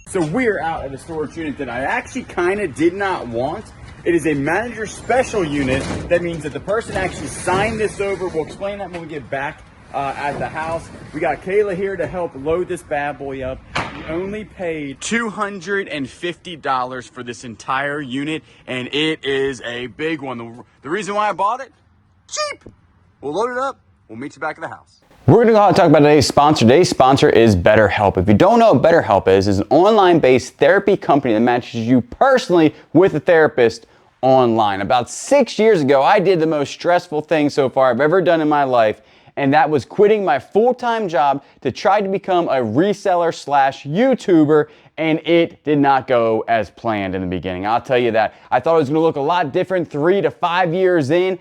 So we're out at a storage unit that I actually kind of did not want. It is a manager special unit. That means that the person actually signed this over. We'll explain that when we get back at the house. We got Kayla here to help load this bad boy up. We only paid $250 for this entire unit, and it is a big one. The reason why I bought it, cheap. We'll load it up. We'll meet you back at the house. We're going to talk about today's sponsor. Today's sponsor is BetterHelp. If you don't know what BetterHelp is, it's an online-based therapy company that matches you personally with a therapist online. About 6 years ago, I did the most stressful thing so far I've ever done in my life, and that was quitting my full-time job to try to become a reseller slash YouTuber, and it did not go as planned in the beginning. I'll tell you that. I thought it was gonna look a lot different 3 to 5 years in.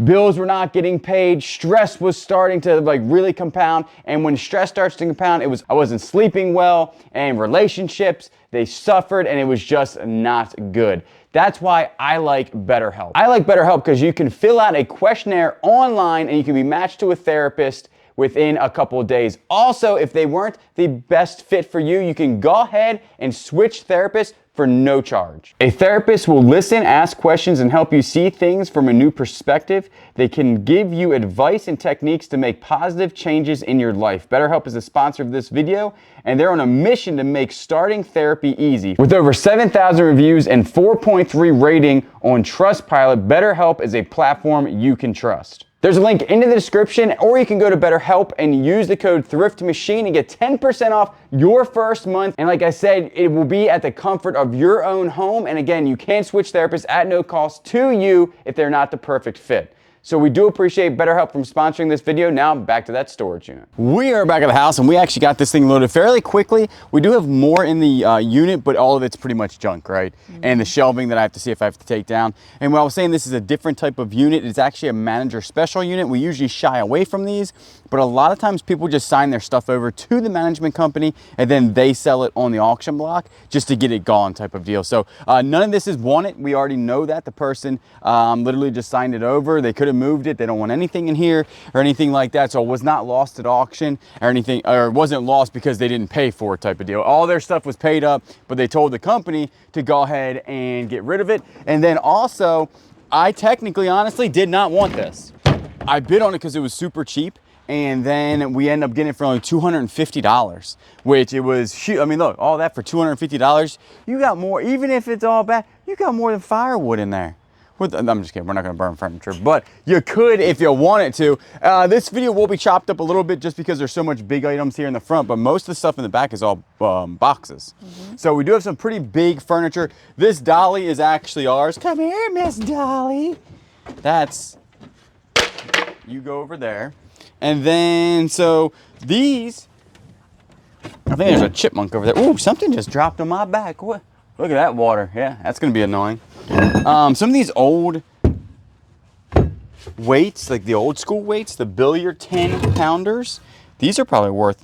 Bills were not getting paid. Stress was starting to really compound. And when stress starts to compound, I wasn't sleeping well, and relationships, they suffered, and it was just not good. That's why I like BetterHelp. I like BetterHelp because you can fill out a questionnaire online and you can be matched to a therapist within a couple of days. Also, if they weren't the best fit for you, you can go ahead and switch therapists for no charge. A therapist will listen, ask questions, and help you see things from a new perspective. They can give you advice and techniques to make positive changes in your life. BetterHelp is the sponsor of this video, and they're on a mission to make starting therapy easy. With over 7,000 reviews and 4.3 rating on Trustpilot, BetterHelp is a platform you can trust. There's a link in the description, or you can go to BetterHelp and use the code ThriftMachine and get 10% off your first month. And like I said, it will be at the comfort of your own home. And again, you can switch therapists at no cost to you if they're not the perfect fit. So we do appreciate BetterHelp from sponsoring this video. Now back to that storage unit. We are back at the house, and we actually got this thing loaded fairly quickly. We do have more in the unit, but all of it's pretty much junk, right? Mm-hmm. And the shelving that I have to see if I have to take down. And when I was saying this is a different type of unit, it's actually a manager special unit. We usually shy away from these, but a lot of times people just sign their stuff over to the management company and then they sell it on the auction block just to get it gone type of deal. So none of this is wanted. We already know that. The person literally just signed it over. They could have moved it. They don't want anything in here or anything like that. So it was not lost at auction or anything, or it wasn't lost because they didn't pay for it type of deal. All their stuff was paid up, but they told the company to go ahead and get rid of it. And then also, I technically, honestly, did not want this. I bid on it because it was super cheap. And then we end up getting it for only $250, which it was huge. I mean, look, all that for $250. You got more, even if it's all bad, you got more than firewood in there. I'm just kidding, we're not gonna burn furniture, but you could if you wanted to. This video will be chopped up a little bit just because there's so much big items here in the front, but most of the stuff in the back is all boxes. Mm-hmm. So we do have some pretty big furniture. This dolly is actually ours. Come here, Miss Dolly. You go over there. And then, so these, I think there's a chipmunk over there. Ooh, something just dropped on my back. What? Look at that water. Yeah, that's gonna be annoying. Some of these old weights, like the old school weights, the billiard 10 pounders, these are probably worth,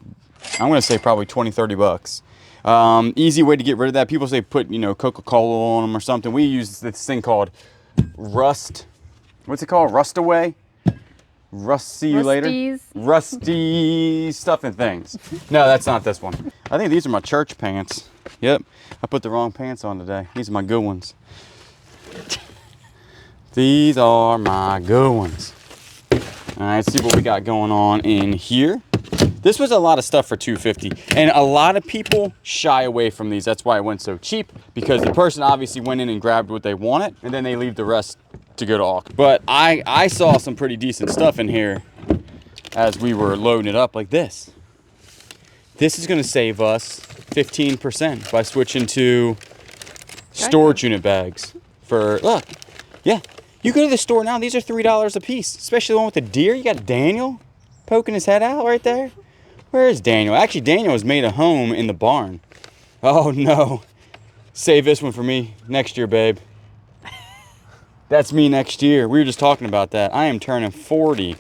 I'm gonna say probably 20, 30 bucks. Easy way to get rid of that. People say put, Coca-Cola on them or something. We use this thing called what's it called? Rust-away? See you later. Rusty stuff and things. No, that's not this one. I think these are my church pants. Yep, I put the wrong pants on today. These are my good ones. These are my good ones. All right, let's see what we got going on in here. This was a lot of stuff for $250, and a lot of people shy away from these. That's why it went so cheap, because the person obviously went in and grabbed what they wanted, and then they leave the rest to go to auction. But I saw some pretty decent stuff in here as we were loading it up, like this. This is gonna save us 15% by switching to storage unit bags for, look, yeah. You go to the store now, these are $3 a piece, especially the one with the deer. You got Daniel poking his head out right there. Where is Daniel? Actually, Daniel has made a home in the barn. Oh no. Save this one for me next year, babe. That's me next year. We were just talking about that. I am turning 40.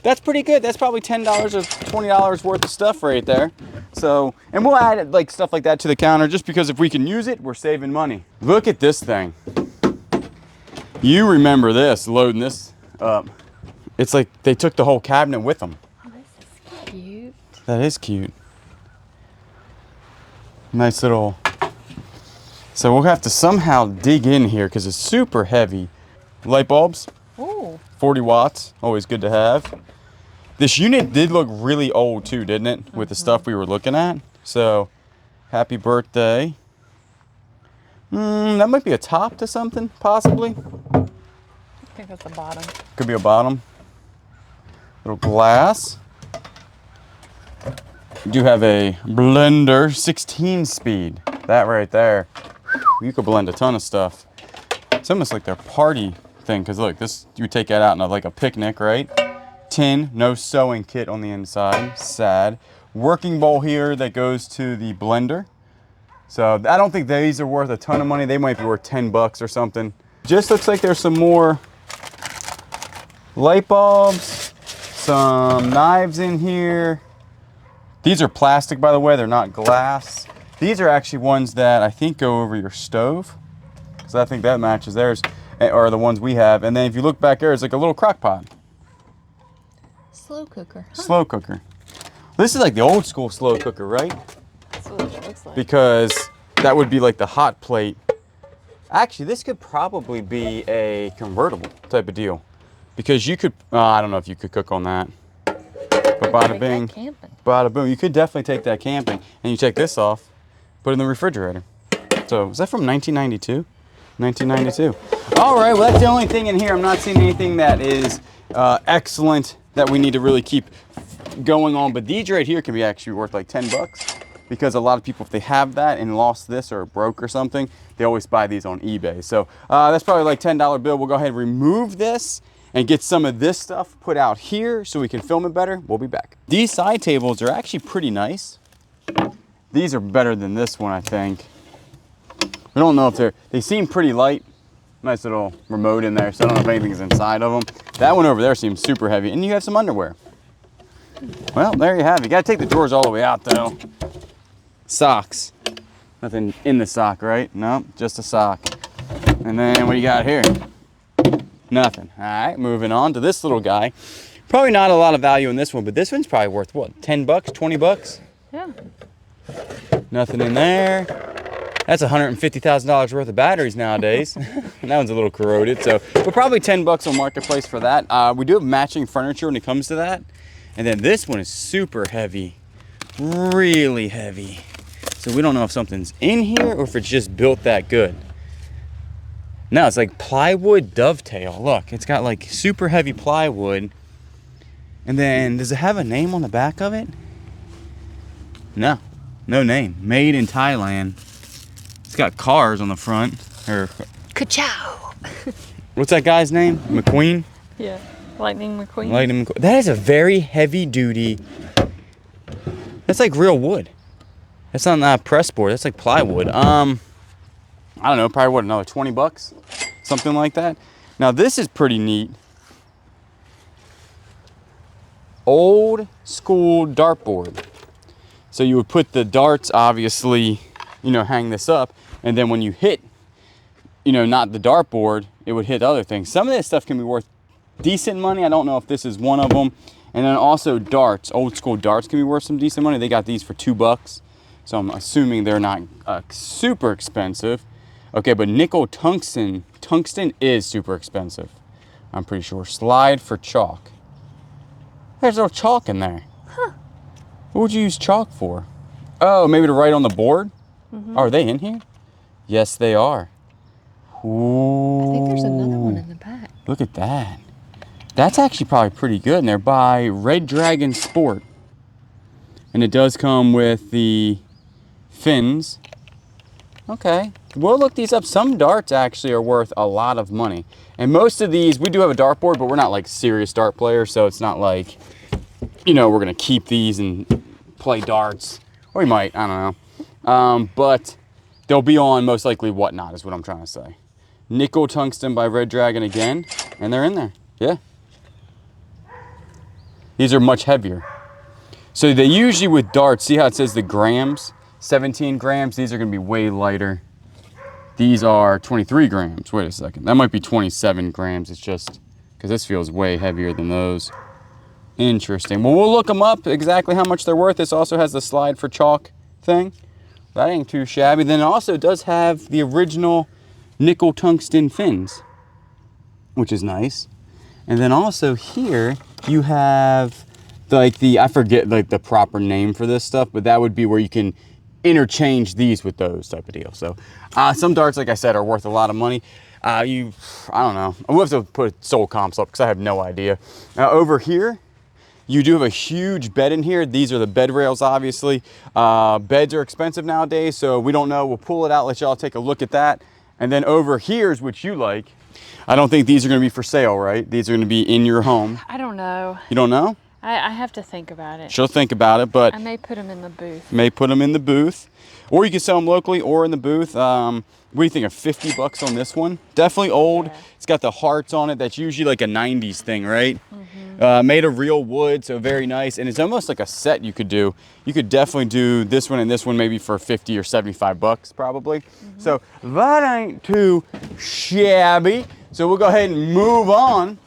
That's pretty good. That's probably $10 or $20 worth of stuff right there. So, and we'll add like stuff like that to the counter just because if we can use it, we're saving money. Look at this thing. You remember this, loading this up. It's like they took the whole cabinet with them. Oh, this is cute. That is cute. Nice little, so we'll have to somehow dig in here because it's super heavy. Light bulbs. Ooh. 40 watts, always good to have. This unit did look really old too, didn't it? With the stuff we were looking at. So, happy birthday. That might be a top to something, possibly. I think that's the bottom. Could be a bottom. Little glass. You do have a blender, 16 speed. That right there. You could blend a ton of stuff. It's almost like their party thing, because look, this, you would take that out in like a picnic, right? Tin, no sewing kit on the inside, sad. Working bowl here that goes to the blender. So I don't think these are worth a ton of money. They might be worth 10 bucks or something. Just looks like there's some more light bulbs, some knives in here. These are plastic, by the way, they're not glass. These are actually ones that I think go over your stove. So I think that matches theirs, or the ones we have. And then if you look back there, it's like a little crock pot. Slow cooker. Huh. Slow cooker. This is like the old school slow cooker, right? That's what it looks like. Because that would be like the hot plate. Actually, this could probably be a convertible type of deal. Because you could, I don't know if you could cook on that. But bada bing, bada boom. You could definitely take that camping. And you take this off, put it in the refrigerator. So, is that from 1992? 1992. All right, well, that's the only thing in here. I'm not seeing anything that is excellent that we need to really keep going on. But these right here can be actually worth like 10 bucks. Because a lot of people, if they have that and lost this or broke or something, they always buy these on eBay. So that's probably like $10 bill. We'll go ahead and remove this and get some of this stuff put out here so we can film it better. We'll be back. These side tables are actually pretty nice. These are better than this one, I think. We don't know if they seem pretty light. Nice little remote in there, so I don't know if anything's inside of them. That one over there seems super heavy. And you have some underwear. Well, there you have it. You gotta take the drawers all the way out though. Socks. Nothing in the sock, right? No, just a sock. And then what do you got here? Nothing. All right, moving on to this little guy. Probably not a lot of value in this one, but this one's probably worth what? 10 bucks, 20 bucks? Yeah. Nothing in there. That's $150,000 worth of batteries nowadays. And that one's a little corroded, so, but probably 10 bucks on Marketplace for that. We do have matching furniture when it comes to that. And then this one is super heavy, really heavy. So we don't know if something's in here or if it's just built that good. No, it's like plywood dovetail. Look, it's got like super heavy plywood. And then, does it have a name on the back of it? No, no name. Made in Thailand. It's got cars on the front. Or Ka-chow. What's that guy's name? McQueen? Yeah, Lightning McQueen. Lightning McQueen. That is a very heavy duty. That's like real wood. That's not press board. That's like plywood. I don't know, probably what, another 20 bucks? Something like that. Now this is pretty neat. Old school dartboard. So you would put the darts, obviously, you know, hang this up. And then when you hit, you know, not the dartboard, it would hit other things. Some of this stuff can be worth decent money. I don't know if this is one of them. And then also darts, old school darts can be worth some decent money. They got these for 2 bucks. So I'm assuming they're not super expensive. Okay, but nickel tungsten is super expensive. I'm pretty sure. Slide for chalk. There's no chalk in there. Huh. What would you use chalk for? Oh, maybe to write on the board? Mm-hmm. Are they in here? Yes, they are. Ooh. I think there's another one in the back. Look at that. That's actually probably pretty good. And they're by Red Dragon Sport. And it does come with the fins. Okay, we'll look these up. Some darts actually are worth a lot of money. And most of these, we do have a dartboard, but we're not like serious dart players. So it's not like, you know, we're gonna keep these and play darts. Or we might, I don't know. But they'll be on most likely Whatnot is what I'm trying to say. Nickel tungsten by Red Dragon again. And they're in there, yeah. These are much heavier. So they usually with darts, see how it says the grams? 17 grams, these are gonna be way lighter. These are 23 grams, wait a second. That might be 27 grams, it's just, because this feels way heavier than those. Interesting, well, we'll look them up exactly how much they're worth. This also has the slide for chalk thing. That ain't too shabby. Then it also does have the original nickel tungsten fins, which is nice. And then also here you have like I forget like the proper name for this stuff, but that would be where you can interchange these with those type of deal. So some darts, like I said, are worth a lot of money. I don't know. We'll have to put soul comps up because I have no idea. Over here, you do have a huge bed in here. These are the bed rails, obviously. Beds are expensive nowadays, so we don't know. We'll pull it out, let y'all take a look at that. And then over here is what you like. I don't think these are gonna be for sale, right? These are gonna be in your home. I don't know. You don't know? I have to think about it. She'll think about it, but I may put them in the booth. May put them in the booth, or you can sell them locally or in the booth. What do you think of 50 bucks on this one? Definitely old. Yeah. It's got the hearts on it. That's usually like a 90s thing, right? Made of real wood, so very nice. And it's almost like a set you could do. You could definitely do this one and this one maybe for 50 or 75 bucks probably. So that ain't too shabby. So we'll go ahead and move on.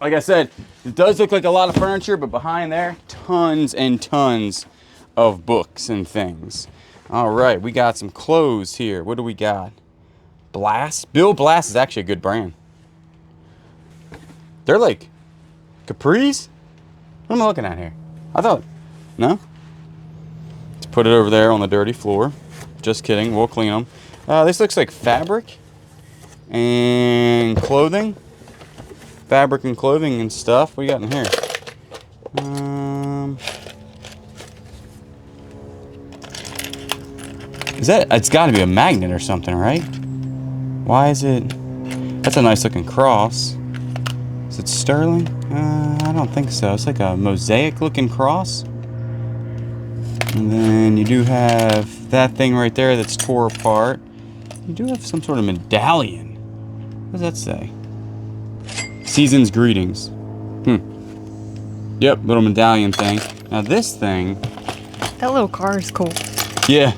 Like I said, it does look like a lot of furniture, but behind there, tons and tons of books and things. All right, we got some clothes here. What do we got? Blast. Bill Blast is actually a good brand. They're like capris? What am I looking at here? I thought, no? Let's put it over there on the dirty floor. Just kidding, we'll clean them. This looks like fabric and clothing. Fabric and clothing and stuff. What do you got in here? Is that, it's got to be a magnet or something, right? Why is it? That's a nice looking cross. Is it sterling? I don't think so. It's like a mosaic looking cross. And then you do have that thing right there that's tore apart. You do have some sort of medallion. What does that say? Season's greetings. Yep, little medallion thing. Now this thing. That little car is cool. Yeah,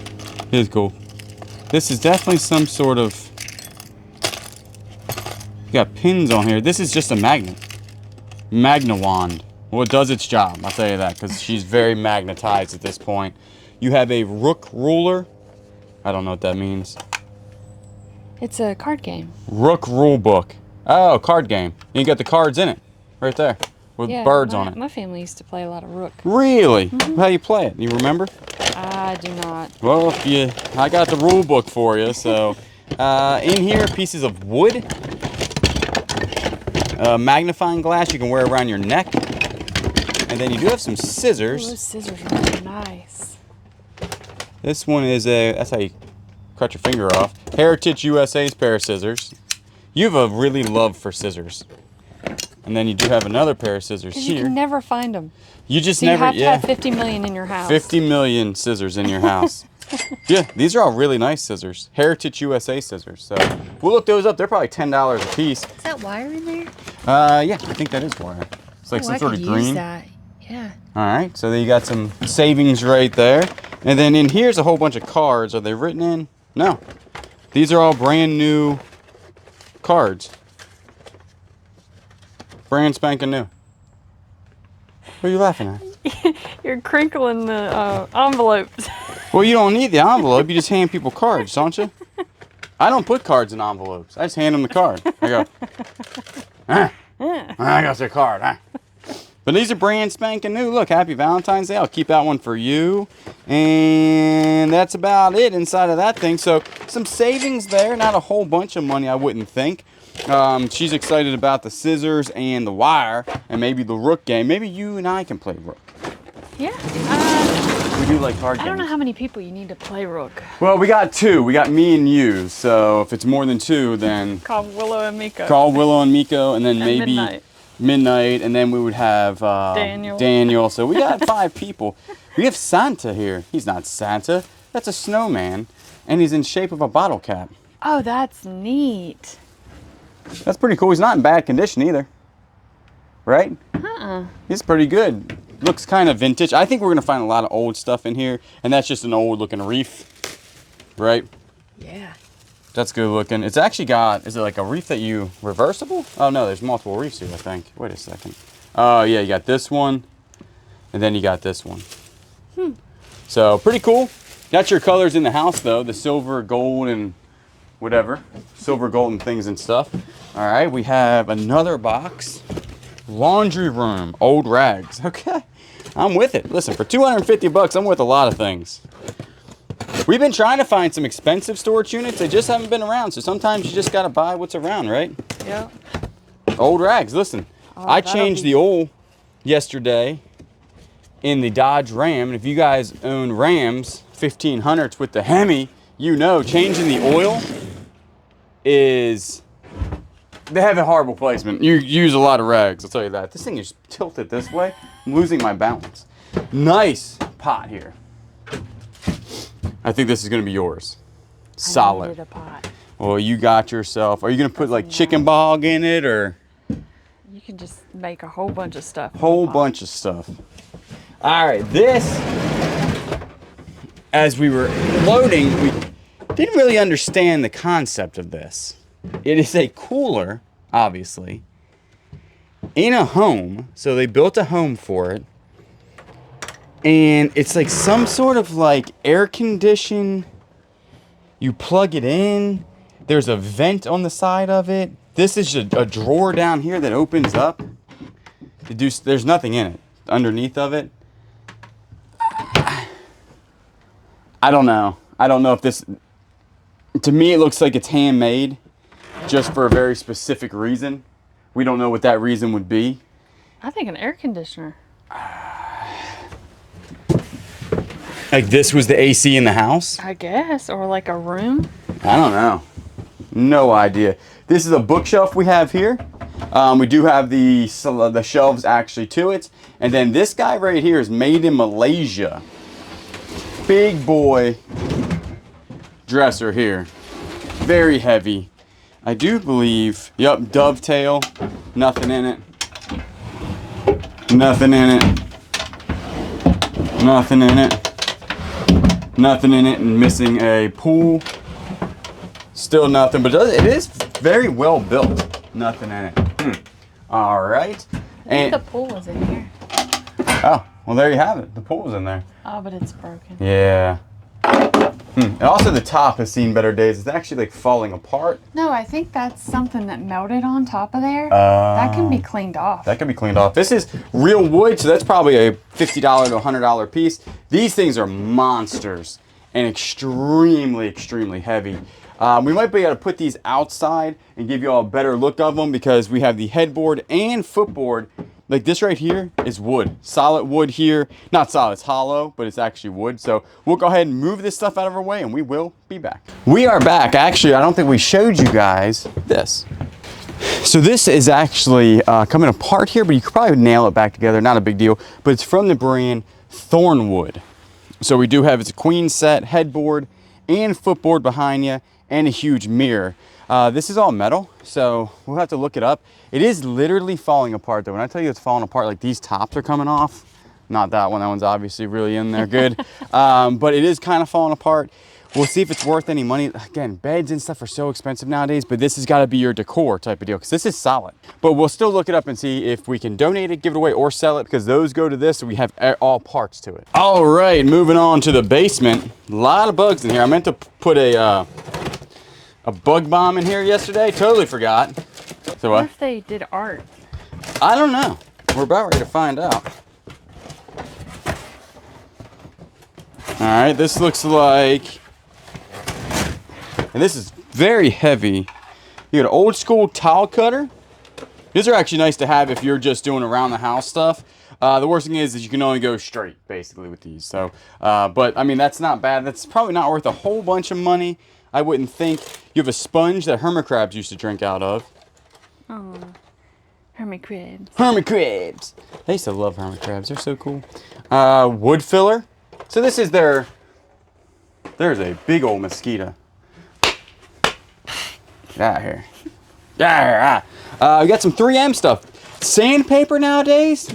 it is cool. This is definitely some sort of. You got pins on here. This is just a magnet. Magna wand. Well, it does its job. I'll tell you that because she's very magnetized at this point. You have a rook ruler. I don't know what that means. It's a card game. Rook rule book. Oh, card game. You got the cards in it, right there, with birds on it. My family used to play a lot of rook. Really? How you play it? You remember? I do not. Well, I got the rule book for you. So, in here, pieces of wood, magnifying glass you can wear around your neck, and then you do have some scissors. Ooh, those scissors are really nice. This one is that's how you cut your finger off. Heritage USA's pair of scissors. You have a really love for scissors. And then you do have another pair of scissors here. You can never find them. You just so never, you have to have 50 million in your house. 50 million scissors in your house. Yeah, these are all really nice scissors. Heritage USA scissors. So we'll look those up. They're probably $10 a piece. Is that wire in there? Yeah, I think that is wire. It's like some sort of green. Use that. Yeah. All right, so then you got some savings right there. And then in here's a whole bunch of cards. Are they written in? No. These are all brand new cards. Brand spanking new. What are you laughing at? You're crinkling the envelopes. Well, you don't need the envelope. You just hand people cards, don't you? I don't put cards in envelopes. I just hand them the card. I go, I got your card. But these are brand spanking new. Look, happy Valentine's Day. I'll keep that one for you. And that's about it inside of that thing. So some savings there. Not a whole bunch of money, I wouldn't think. She's excited about the scissors and the wire and maybe the rook game. Maybe you and I can play rook. Yeah. We do like card games. I don't know how many people you need to play rook. Well, we got two. We got me and you. So if it's more than two, then Call Willow and Miko. call Willow and Miko, and then maybe Midnight. and then we would have Daniel. So we got 5 people. We have Santa here. He's not Santa. That's a snowman, and he's in shape of a bottle cap. Oh, that's neat. That's pretty cool. He's not in bad condition either. Right? He's pretty good. Looks kind of vintage. I think we're going to find a lot of old stuff in here, and that's just an old looking reef. Right? Yeah. That's good looking. It's actually got, is it like a reef that you, reversible? Oh no, there's multiple reefs here, I think. Wait a second. Oh yeah, you got this one, and then you got this one. So pretty cool. Got your colors in the house though, the silver, gold, and whatever. Silver, gold, and things and stuff. All right, we have another box. Laundry room, old rags. Okay, I'm with it. Listen, for 250 bucks, I'm with a lot of things. We've been trying to find some expensive storage units. They just haven't been around. So sometimes you just got to buy what's around, right? Yep. Old rags. Listen, I changed the oil yesterday in the Dodge Ram. And if you guys own Rams 1500s with the Hemi, you know changing the oil is... They have a horrible placement. You use a lot of rags, I'll tell you that. This thing is tilted this way. I'm losing my balance. Nice pot here. I think this is gonna be yours. Solid. I needed a pot. Well, you got yourself. Are you gonna put like chicken bog in it or? You can just make a whole bunch of stuff. Whole bunch of stuff. All right, this, as we were loading, we didn't really understand the concept of this. It is a cooler, obviously, in a home. So they built a home for it. And it's like some sort of like air condition. You plug it in. There's a vent on the side of it. This is a drawer down here that opens up. There's nothing in it. Underneath of it. I don't know. I don't know if this... To me, it looks like it's handmade. Just for a very specific reason. We don't know what that reason would be. I think an air conditioner. Like this was the AC in the house? I guess, or like a room. I don't know. No idea. This is a bookshelf we have here. We do have the shelves actually to it. And then this guy right here is made in Malaysia. Big boy dresser here. Very heavy. I do believe, yep, dovetail, nothing in it. Nothing in it. Nothing in it. Nothing in it, and missing a pool. Still nothing, but it is very well built. Nothing in it. All right. And the pool was in here. Oh, well there you have it. The pool's in there. Oh, but it's broken. Yeah. And also the top has seen better days. It's actually like falling apart. No, I think that's something that melted on top of there. That can be cleaned off. That can be cleaned off. This is real wood, so that's probably a $50 to $100 piece. These things are monsters and extremely, extremely heavy. We might be able to put these outside and give you all a better look of them because we have the headboard and footboard. Like this right here is wood, solid wood here. Not solid, it's hollow, but it's actually wood. So we'll go ahead and move this stuff out of our way and we will be back. We are back. Actually, I don't think we showed you guys this. So this is actually coming apart here, but you could probably nail it back together. Not a big deal, but it's from the brand Thornwood. So we do have, it's a queen set, headboard and footboard behind you and a huge mirror. This is all metal, so we'll have to look it up. It is literally falling apart though. When I tell you it's falling apart, like these tops are coming off. Not that one, that one's obviously really in there good. But it is kind of falling apart. We'll see if it's worth any money. Again, beds and stuff are so expensive nowadays, but this has gotta be your decor type of deal because this is solid. But we'll still look it up and see if we can donate it, give it away, or sell it because those go to this, so we have all parts to it. All right, moving on to the basement. A lot of bugs in here. I meant to put a bug bomb in here yesterday. Totally forgot. So what if they did art? I don't know. We're about ready to find out. All right, this looks like, and this is very heavy. You got an old school tile cutter. These are actually nice to have if you're just doing around the house stuff. The worst thing is you can only go straight basically with these. So, but I mean, that's not bad. That's probably not worth a whole bunch of money. I wouldn't think. You have a sponge that hermit crabs used to drink out of. Oh, hermit crabs. Hermit crabs. I used to love hermit crabs. They're so cool. Wood filler. So this is there's a big old mosquito. Get out of here. Get out of here. We got some 3M stuff. Sandpaper nowadays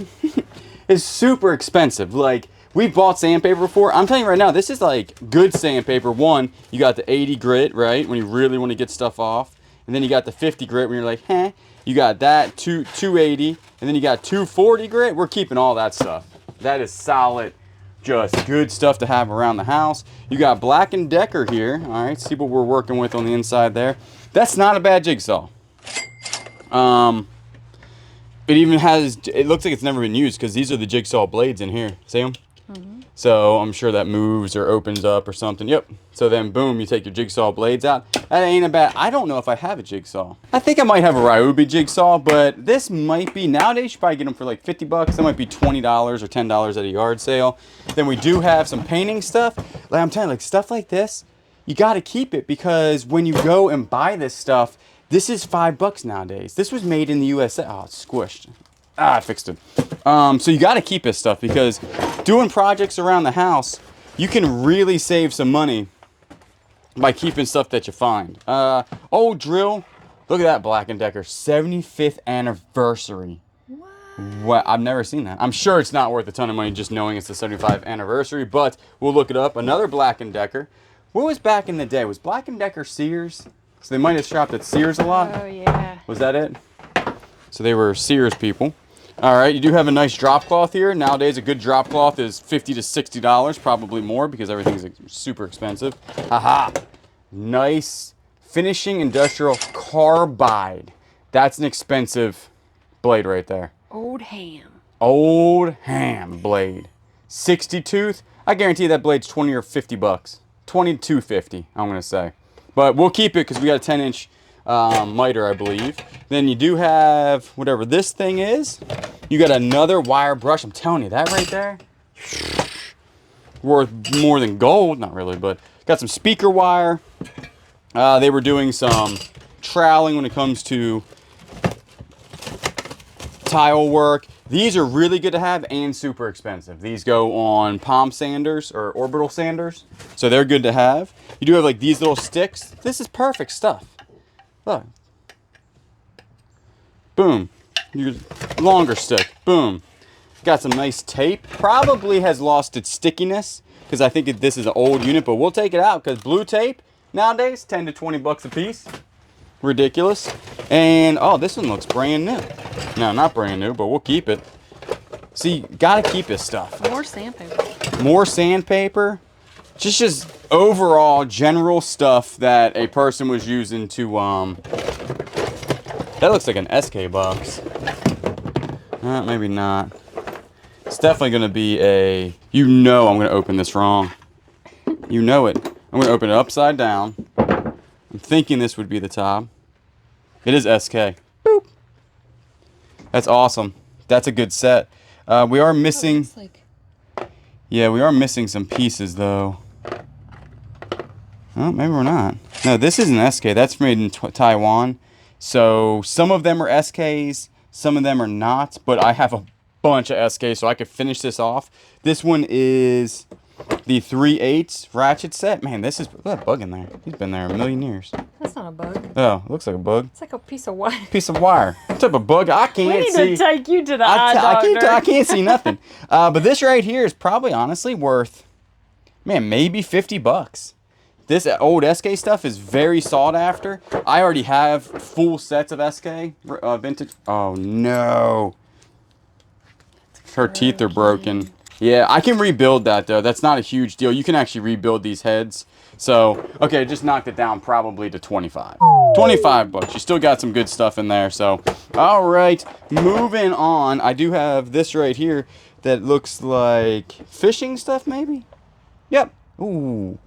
is super expensive. Like, we've bought sandpaper before. I'm telling you right now, this is like good sandpaper. One, you got the 80 grit, right? When you really want to get stuff off. And then you got the 50 grit when you're like, huh? You got that, 280. And then you got 240 grit. We're keeping all that stuff. That is solid, Just good stuff to have around the house. You got Black & Decker here. All right, see what we're working with on the inside there. That's not a bad jigsaw. It even has, it looks like it's never been used because these are the jigsaw blades in here. See them? So I'm sure that moves or opens up or something. Yep. So then boom, you take your jigsaw blades out. That ain't a bad, I don't know if I have a jigsaw. I think I might have a Ryobi jigsaw, but this might be, nowadays you probably get them for like 50 bucks. That might be $20 or $10 at a yard sale. Then we do have some painting stuff. Like I'm telling you, like stuff like this, you got to keep it because when you go and buy this stuff, this is $5 nowadays. This was made in the USA. Oh, it's squished. I fixed it. So you got to keep this stuff because doing projects around the house, you can really save some money by keeping stuff that you find. Old drill. Look at that Black & Decker 75th anniversary. What? I've never seen that. I'm sure it's not worth a ton of money just knowing it's the 75th anniversary, but we'll look it up. Another Black & Decker. What was back in the day? Was Black & Decker Sears? So they might have shopped at Sears a lot. Oh, yeah. Was that it? So they were Sears people. All right, you do have a nice drop cloth here. Nowadays, a good drop cloth is $50 to $60, probably more because everything's super expensive. Haha. Nice finishing industrial carbide. That's an expensive blade right there. Old ham. Old ham blade. 60 tooth. I guarantee that blade's 20 or 50 bucks. 20 to 50, I'm going to say. But we'll keep it because we got a 10-inch miter, I believe. Then you do have whatever this thing is. You got another wire brush. I'm telling you, that right there, worth more than gold. Not really, but got some speaker wire. They were doing some troweling when it comes to tile work. These are really good to have and super expensive. These go on palm sanders or orbital sanders, so they're good to have. You do have like these little sticks. This is perfect stuff. Look. Boom. Your longer stick. Boom. Got some nice tape. Probably has lost its stickiness because I think this is an old unit, but we'll take it out because blue tape nowadays 10 to 20 bucks a piece. Ridiculous. And oh, this one looks brand new. No, not brand new, but we'll keep it. See, gotta keep this stuff. More sandpaper. More sandpaper. Just overall general stuff that a person was using to that looks like an SK box. Maybe not. It's definitely gonna be a, you know I'm gonna open this wrong. You know it. I'm gonna open it upside down. I'm thinking this would be the top. It is SK. Boop. That's awesome. That's a good set. We are missing. Yeah, we are missing some pieces though. Oh, maybe we're not. No, this isn't SK. That's made in Taiwan. So some of them are SKs, some of them are not. But I have a bunch of SKs, so I could finish this off. This one is the 3/8 ratchet set. Man, this is, look at that bug in there. He's been there a million years. That's not a bug. Oh, looks like a bug. It's like a piece of wire. Piece of wire. What type of bug? I can't We see. need to take you to the eye doctor. I can't see nothing. But this right here is probably honestly worth, man, maybe 50 bucks. This old SK stuff is very sought after. I already have full sets of SK vintage. Oh no. Her teeth are broken. Yeah, I can rebuild that though. That's not a huge deal. You can actually rebuild these heads. So, okay, just knocked it down probably to 25. 25 bucks. You still got some good stuff in there. So, all right, moving on. I do have this right here that looks like fishing stuff maybe? Yep. Ooh.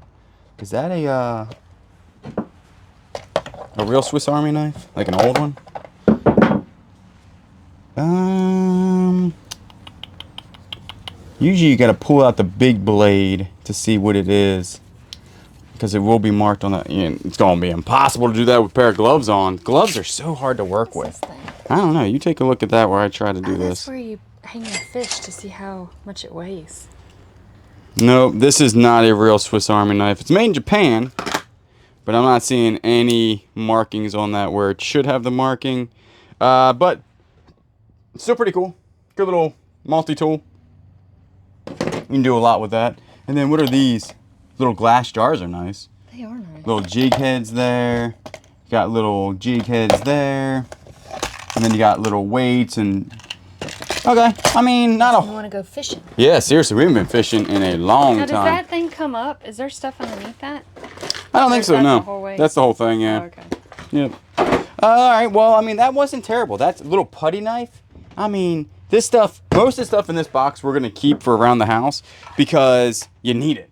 Is that a real Swiss Army knife? Like an old one? Usually you got to pull out the big blade to see what it is, because it will be marked on the. You know, it's gonna be impossible to do that with a pair of gloves on. Gloves are so hard to work with. I don't know. You take a look at that where I try to do this. That's where you hang your fish to see how much it weighs. No, this is not a real Swiss Army knife. It's made in Japan, but I'm not seeing any markings on that where it should have the marking. But still pretty cool. Good little multi-tool. You can do a lot with that. And then what are these? Little glass jars are nice. They are nice. Little jig heads there. You got little jig heads there. And then you got little weights and Okay. I mean, not a... You want to go fishing? Yeah, seriously, we haven't been fishing in a long Now, time. does that thing come up? Is there stuff underneath that? I don't think so, no. The whole way? That's the whole thing, yeah. Oh, okay. Yep. All right, well, I mean, that wasn't terrible. That's a little putty knife. I mean, this stuff, most of the stuff in this box we're going to keep for around the house because you need it,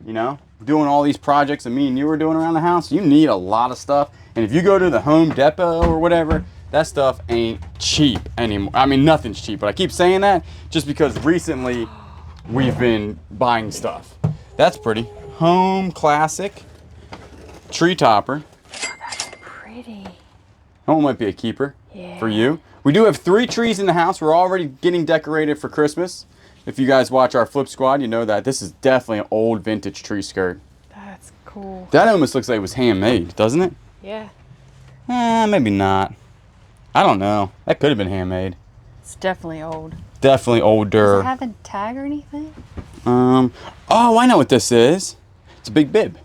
you know? Doing all these projects that me and you were doing around the house, you need a lot of stuff. And if you go to the Home Depot or whatever, that stuff ain't cheap anymore. I mean, nothing's cheap, but I keep saying that just because recently we've been buying stuff. That's pretty. Home Classic tree topper. Oh, that's pretty. That one might be a keeper for you. We do have 3 trees in the house. We're already getting decorated for Christmas. If you guys watch our Flip Squad, you know that this is definitely an old vintage tree skirt. That's cool. That almost looks like it was handmade, doesn't it? Yeah. Maybe not. I don't know. That could have been handmade. It's definitely old. Definitely older. Does it have a tag or anything? Oh, I know what this is. It's a big bib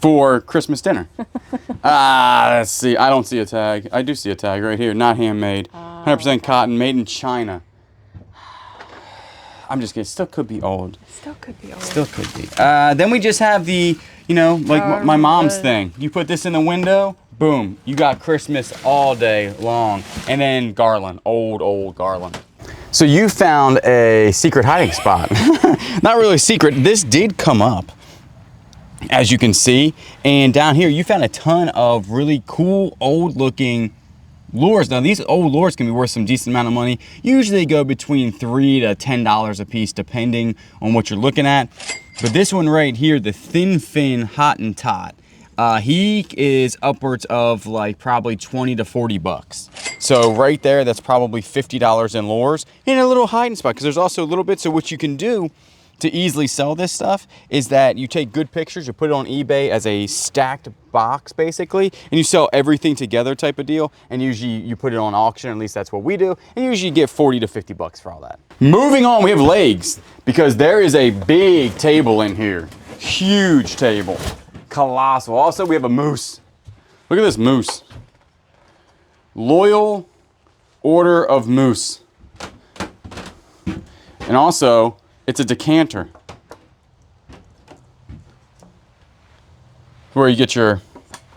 for Christmas dinner. Let's see. I don't see a tag. I do see a tag right here. Not handmade. 100% cotton, made in China. I'm just kidding. Still could be old. Still could be old. Still could be. Then we just have the, you know, like my mom's thing. You put this in the window, boom. You got Christmas all day long. And then garland. Old garland. So you found a secret hiding spot. Not really secret. This did come up, as you can see. And down here, you found a ton of really cool, old-looking lures. Now, these old lures can be worth some decent amount of money. Usually they go between $3 to $10 a piece, depending on what you're looking at. But this one right here, the Thin Fin Hottentot, he is upwards of like probably 20 to 40 bucks. So right there, that's probably $50 in lures in a little hiding spot, because there's also a little bit. So what you can do to easily sell this stuff is that you take good pictures, you put it on eBay as a stacked box basically, and you sell everything together type of deal. And usually you put it on auction, at least that's what we do. And usually you get 40 to 50 bucks for all that. Moving on, we have legs, because there is a big table in here. Huge table. Colossal. Also, we have a moose. Look at this moose. Loyal Order of Moose. And also, it's a decanter where you get your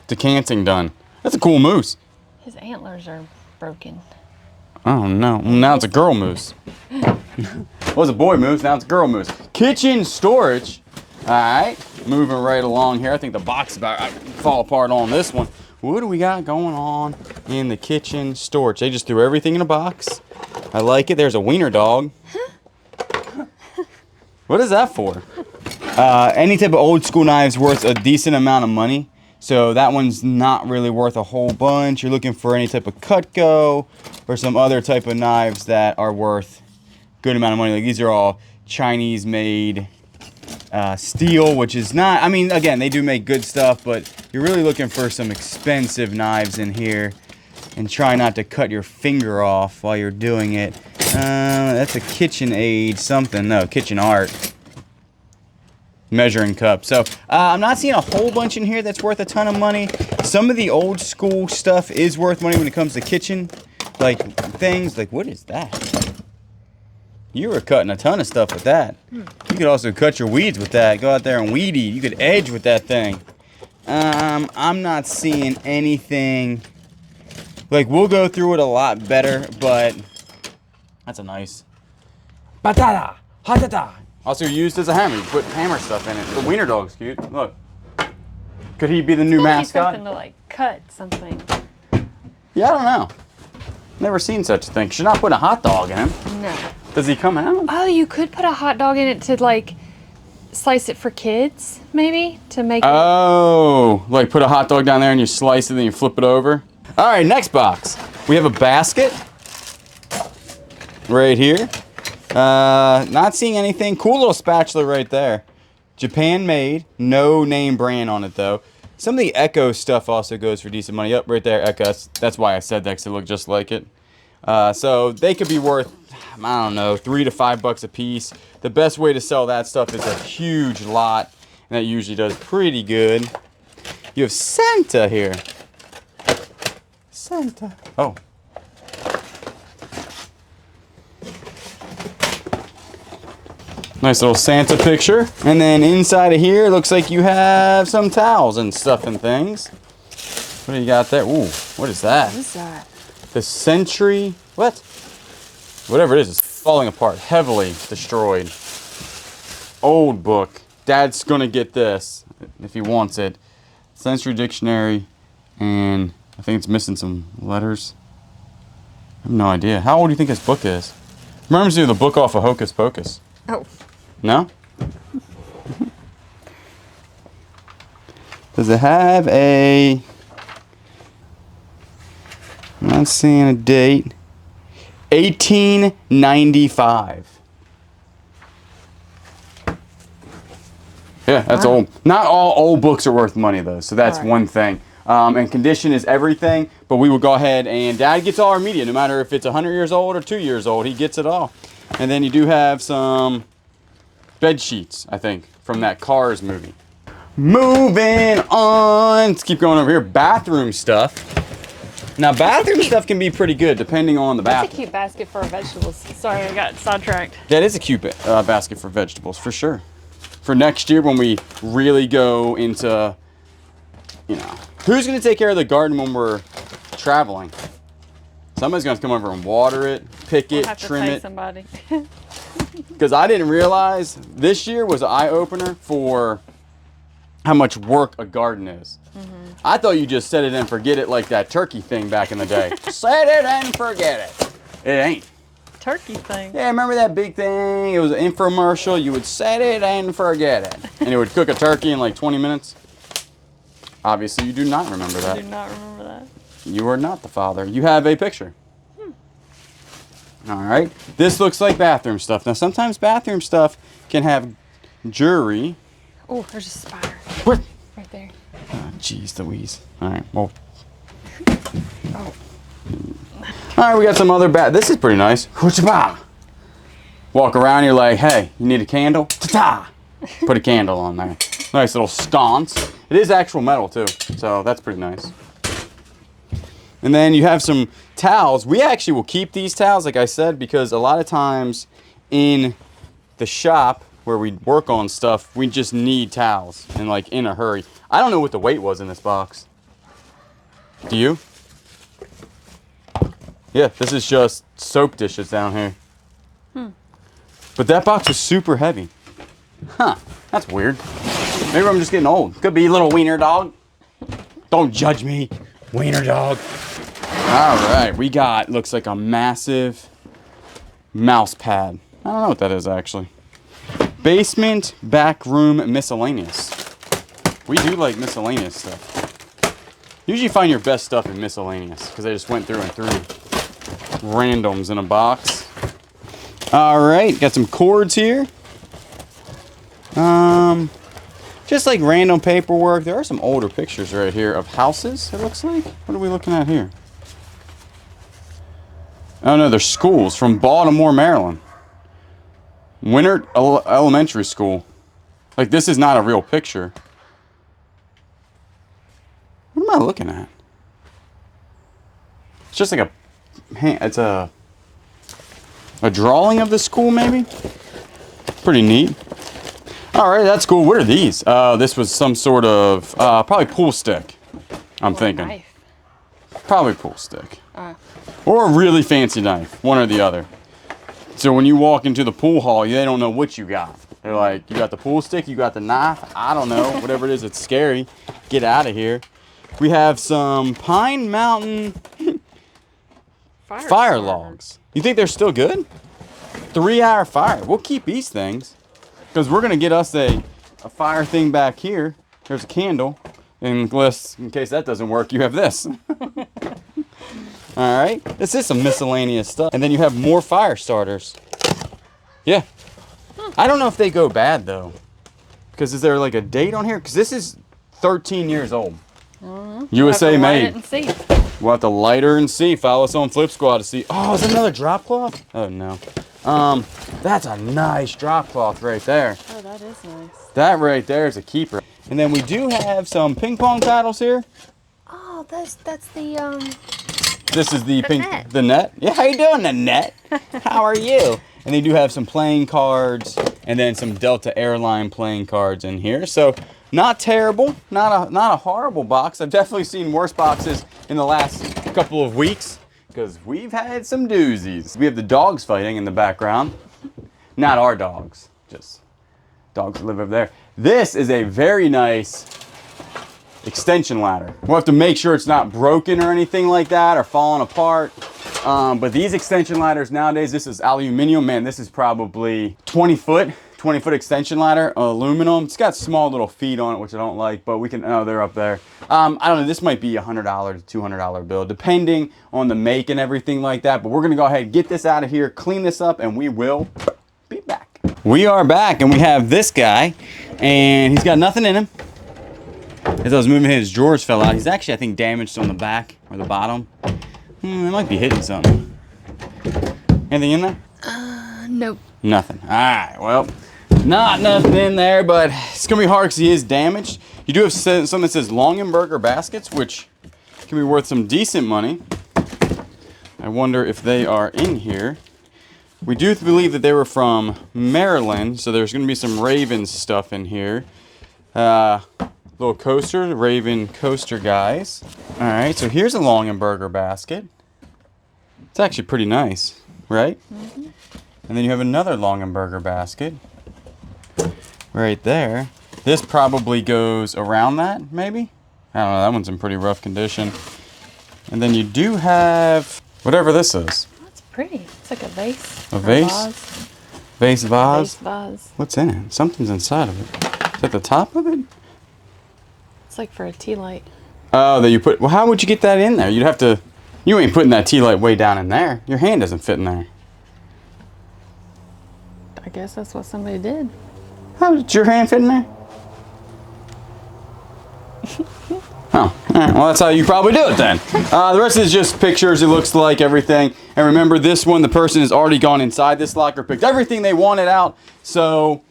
decanting done. That's a cool moose. His antlers are broken. Oh no, now it's a girl moose. It was a boy moose, now it's a girl moose. Kitchen storage. All right, moving right along here. I think the box is about to fall apart on this one. What do we got going on in the kitchen storage? They just threw everything in a box. I like it. There's a wiener dog. What is that for? Any type of old school knives worth a decent amount of money. So that one's not really worth a whole bunch. You're looking for any type of Cutco or some other type of knives that are worth a good amount of money. Like these are all Chinese made steel, which is not, I mean, again, they do make good stuff, but you're really looking for some expensive knives in here. And try not to cut your finger off while you're doing it. That's a KitchenAid something. No, Kitchen Art. Measuring cup. So I'm not seeing a whole bunch in here that's worth a ton of money. Some of the old school stuff is worth money when it comes to kitchen. Like things, like what is that? You were cutting a ton of stuff with that. You could also cut your weeds with that. Go out there and weed eat. You could edge with that thing. I'm not seeing anything. Like, we'll go through it a lot better, but that's a nice batata, hatata. Also used as a hammer. You put hammer stuff in it. The wiener dog's cute. Look. Could he be the new mascot? Something to like cut something. Yeah, I don't know. Never seen such a thing. Should not put a hot dog in him. No. Does he come out? Oh, you could put a hot dog in it to like slice it for kids, maybe, to make Oh, like put a hot dog down there and you slice it and then you flip it over. All right, next box. We have a basket right here. Not seeing anything. Cool little spatula right there. Japan made. No name brand on it though. Some of the Echo stuff also goes for decent money. Up right there, Echo. That's why I said that, because it looked just like it. So they could be worth, I don't know, $3 to $5 a piece. The best way to sell that stuff is a huge lot, and that usually does pretty good. You have Santa here. Santa. Oh. Nice little Santa picture. And then inside of here, looks like you have some towels and stuff and things. What do you got there? Ooh, what is that? What is that? The Century, what? Whatever it is, it's falling apart, heavily destroyed. Old book. Dad's gonna get this if he wants it. Century Dictionary, and I think it's missing some letters. I have no idea. How old do you think this book is? Reminds me of the book off of Hocus Pocus. Oh. No? Does it have a... I'm not seeing a date. 1895. Yeah, that's old. Not all old books are worth money though, so that's one thing. And condition is everything, but we will go ahead and Dad gets all our media, no matter if it's 100 years old or 2 years old, he gets it all. And then you do have some bed sheets, I think, from that Cars movie. Moving on, let's keep going over here. Bathroom stuff. Now, bathroom stuff can be pretty good depending on the bathroom. That's a cute basket for vegetables. Sorry, I got sidetracked. That is a cute basket for vegetables, for sure. For next year when we really go into, you know, who's going to take care of the garden when we're traveling? Somebody's going to come over and water it, pick it, trim it. Somebody. Because I didn't realize this year was an eye-opener for how much work a garden is. I thought you just set it and forget it like that turkey thing back in the day. Set it and forget it. It ain't. Turkey thing. Yeah, remember that big thing? It was an infomercial. You would set it and forget it. And it would cook a turkey in like 20 minutes. Obviously, you do not remember that. I do not remember that. You are not the father. You have a picture. All right. This looks like bathroom stuff. Now, sometimes bathroom stuff can have jewelry. Oh, there's a spider. What? Right there. Oh, jeez Louise. All right. Well. Oh. All right, we got some other this is pretty nice. Walk around, you're like, hey, you need a candle? Ta-ta! Put a candle on there. Nice little sconce. It is actual metal too, so that's pretty nice. And then you have some towels. We actually will keep these towels, like I said, because a lot of times in the shop where we work on stuff, we just need towels and like in a hurry. I don't know what the weight was in this box. Do you? Yeah, this is just soap dishes down here. But that box was super heavy. Huh, that's weird. Maybe I'm just getting old. Could be a little wiener dog. Don't judge me, wiener dog. All right, we got, looks like a massive mouse pad. I don't know what that is actually. Basement, back room, miscellaneous. We do like miscellaneous stuff. Usually find your best stuff in miscellaneous because I just went through and threw randoms in a box. All right, got some cords here. Just like random paperwork. There are some older pictures right here of houses, it looks like. What are we looking at here? Oh no, they're schools from Baltimore, Maryland. Winter Elementary School. Like, this is not a real picture. What am I looking at? It's just like it's a drawing of the school, maybe? Pretty neat. All right, that's cool. What are these? This was some sort of, probably pool stick, I'm thinking. Knife. Probably pool stick. Or a really fancy knife, one or the other. So when you walk into the pool hall, they don't know what you got. They're like, you got the pool stick, you got the knife, I don't know, whatever it is, it's scary. Get out of here. We have some Pine Mountain fire logs. You think they're still good? 3-hour fire. We'll keep these things because we're going to get us a fire thing back here. There's a candle. Unless, in case that doesn't work, you have this. All right. This is some miscellaneous stuff. And then you have more fire starters. Yeah. I don't know if they go bad, though. Because is there like a date on here? Because this is 13 years old. USA made. We'll have to light her and see. Follow us on Flip Squad to see. Oh, is that another drop cloth? Oh, no. That's a nice drop cloth right there. Oh, that is nice. That right there is a keeper. And then we do have some ping pong paddles here. Oh, that's the This is the net. The net. Yeah, how you doing, the net? How are you? And they do have some playing cards and then some Delta Airline playing cards in here. So not terrible, not a horrible box. I've definitely seen worse boxes in the last couple of weeks because we've had some doozies. We have the dogs fighting in the background. Not our dogs, just dogs that live over there. This is a very nice extension ladder. We'll have to make sure it's not broken or anything like that or falling apart. But these extension ladders nowadays, this is aluminum. Man, this is probably 20 foot extension ladder, aluminum. It's got small little feet on it, which I don't like, but we can, oh, they're up there. I don't know, this might be $100 to $200 bill, depending on the make and everything like that. But we're gonna go ahead and get this out of here, clean this up, and we will be back. We are back, and we have this guy, and he's got nothing in him. As I was moving, his drawers fell out. He's actually, I think, damaged on the back or the bottom. It might be hitting something. Anything in there? Nope. Nothing. All right, well, not nothing in there, but it's gonna be hard because he is damaged. You do have something that says Longenberger baskets, which can be worth some decent money. I wonder if they are in here. We do believe that they were from Maryland, so there's gonna be some Ravens stuff in here. Little coaster, Raven coaster guys. All right, so here's a Longenberger basket. It's actually pretty nice, right? Mm-hmm. And then you have another Longenberger basket right there. This probably goes around that, maybe? I don't know, that one's in pretty rough condition. And then you do have whatever this is. That's pretty. It's like a vase. A vase? Vase vase? Vase vase. What's in it? Something's inside of it. Is that the top of it? It's like for a tea light. Oh, that you put, well, how would you get that in there? You'd have to, you ain't putting that tea light way down in there. Your hand doesn't fit in there. I guess that's what somebody did. How did your hand fit in there? Oh, all right. Well, that's how you probably do it then. The rest is just pictures, it looks like, everything. And remember, this one, the person has already gone inside this locker, picked everything they wanted out, so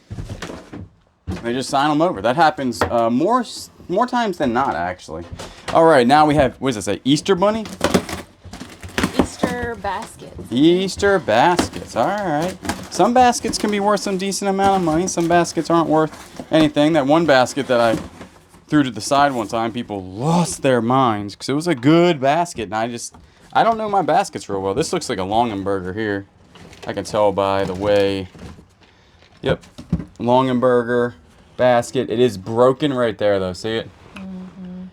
they just sign them over. That happens more times than not, actually. All right, now we have, what does it say, Easter Bunny? Easter baskets. Easter baskets, all right. Some baskets can be worth some decent amount of money. Some baskets aren't worth anything. That one basket that I threw to the side one time, people lost their minds because it was a good basket. And I don't know my baskets real well. This looks like a Longenberger here. I can tell by the way. Yep, Longenberger basket. It is broken right there though, see it? Mm-hmm.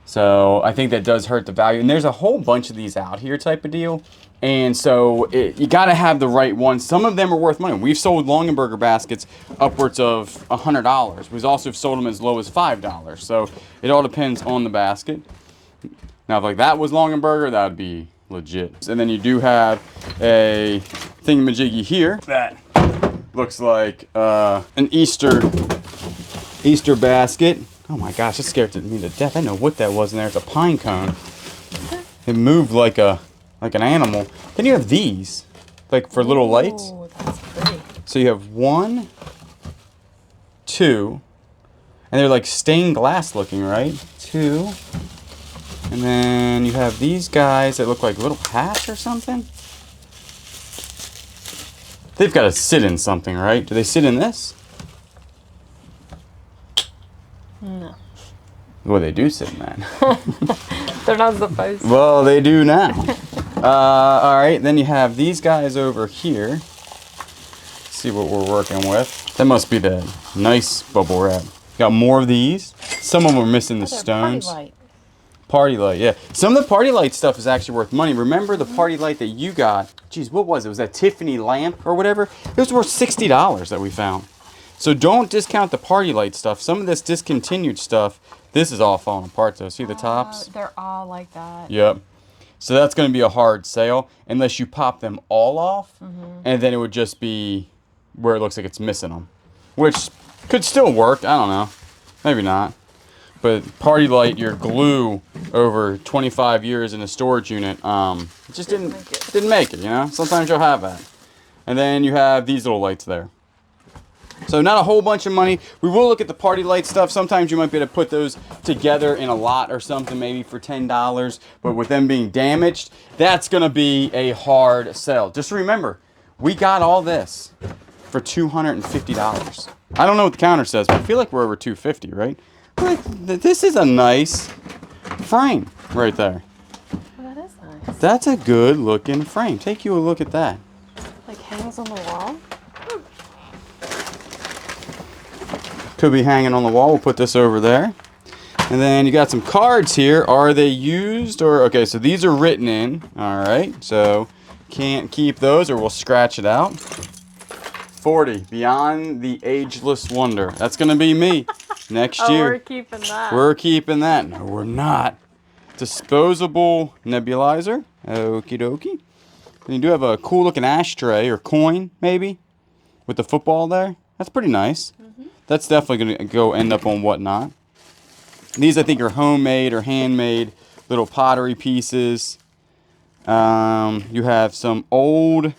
So I think that does hurt the value. And there's a whole bunch of these out here type of deal. And so you got to have the right ones. Some of them are worth money. We've sold Longenberger baskets upwards of $100. We've also sold them as low as $5. So it all depends on the basket. Now, if like that was Longenberger, that would be legit. And then you do have a thingamajiggy here that looks like an Easter basket. Oh my gosh, that scared me to death. I know what that was in there. It's a pine cone. It moved like an animal. Then you have these, like for little lights. Oh, that's pretty. So you have 1, 2, and they're like stained glass looking, right? 2, and then you have these guys that look like little hats or something. They've got to sit in something, right? Do they sit in this? No. Well, they do sit in that. They're not supposed to. Well, they do now. All right, then you have these guys over here. Let's see what we're working with. That must be the nice bubble wrap. Got more of these. Some of them are missing the stones. Party light. Party light, yeah. Some of the party light stuff is actually worth money. Remember the party light that you got? Geez, what was it? Was that Tiffany lamp or whatever? It was worth $60 that we found. So don't discount the party light stuff. Some of this discontinued stuff, this is all falling apart though. See the tops? They're all like that. Yep. So that's going to be a hard sale unless you pop them all off, and then it would just be where it looks like it's missing them, which could still work. I don't know. Maybe not. But party light, your glue over 25 years in a storage unit, it just didn't make it, you know? Sometimes you'll have that. And then you have these little lights there. So not a whole bunch of money. We will look at the party light stuff. Sometimes you might be able to put those together in a lot or something, maybe for $10. But with them being damaged, that's going to be a hard sell. Just remember, we got all this for $250. I don't know what the counter says, but I feel like we're over $250, right? Like, this is a nice frame right there. Oh, that is nice. That's a good looking frame. Take you a look at that. Like hangs on the wall. Could be hanging on the wall. We'll put this over there. And then you got some cards here. Are they used or... Okay, so these are written in. All right. So can't keep those or we'll scratch it out. 40. Beyond the Ageless Wonder. That's going to be me next year. We're keeping that. We're keeping that. No, we're not. Disposable nebulizer. Okie dokie. And you do have a cool looking ashtray or coin, maybe, with the football there. That's pretty nice. That's definitely going to go end up on Whatnot. These, I think, are homemade or handmade little pottery pieces. You have some old